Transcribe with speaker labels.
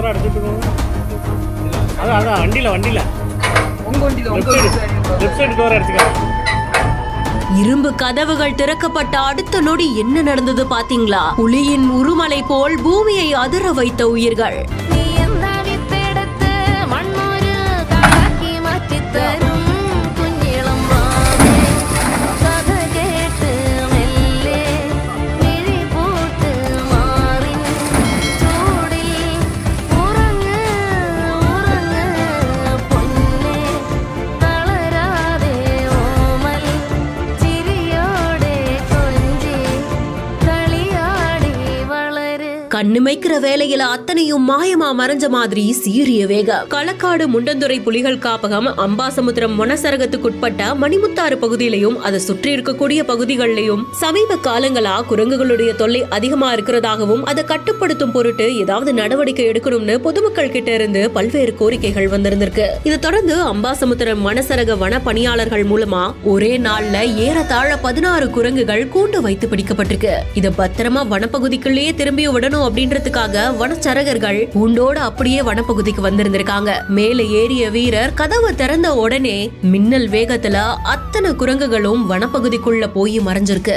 Speaker 1: Door அடிச்சிட்டு இருக்கோம். அதான் வண்டியில
Speaker 2: உங்க வண்டியில
Speaker 1: லெஃப்ட் சைடு டோர் அடிச்சுக்க.
Speaker 3: இரும்பு கதவுகள் திறக்கப்பட்ட அடுத்த நொடி என்ன நடந்தது பாத்தீங்களா? புலியின் உருமலை போல் பூமியை அதிர வைத்த உயிர்கள். கண்ணுமைக்கிற வேலையில அத்தனையும் மாயமா மறைஞ்ச மாதிரி சீரிய வேகம். களக்காடு முண்டந்துறை புலிகள் காப்பகம் அம்பாசமுத்திரம் வனசரகத்துக்குட்பட்ட மணிமுத்தாறு பகுதியிலையும் அதை சுற்றி இருக்கக்கூடிய பகுதிகளிலையும் சமீப காலங்களா குரங்குகளுடைய தொல்லை அதிகமா இருக்கிறதாகவும் அதை கட்டுப்படுத்தும் பொருட்டு ஏதாவது நடவடிக்கை எடுக்கணும்னு பொதுமக்கள் கிட்ட இருந்து பல்வேறு கோரிக்கைகள் வந்திருந்திருக்கு. இதை தொடர்ந்து அம்பாசமுத்திரம் வனசரக வன பணியாளர்கள் மூலமா ஒரே நாள்ல ஏறத்தாழ 16 குரங்குகள் கூண்டு வைத்து பிடிக்கப்பட்டிருக்கு. இதை பத்திரமா வனப்பகுதிக்குள்ளேயே திரும்பி விடணும் அப்படின்றதுக்காக வனச்சரகர்கள் கூண்டோட அப்படியே வனப்பகுதிக்கு வந்திருந்திருக்காங்க. மேல ஏறிய வீரர் கதவை திறந்த உடனே மின்னல் வேகத்துல அத்தனை குரங்குகளும் வனப்பகுதிக்குள்ள போய் மறைஞ்சிருக்கு.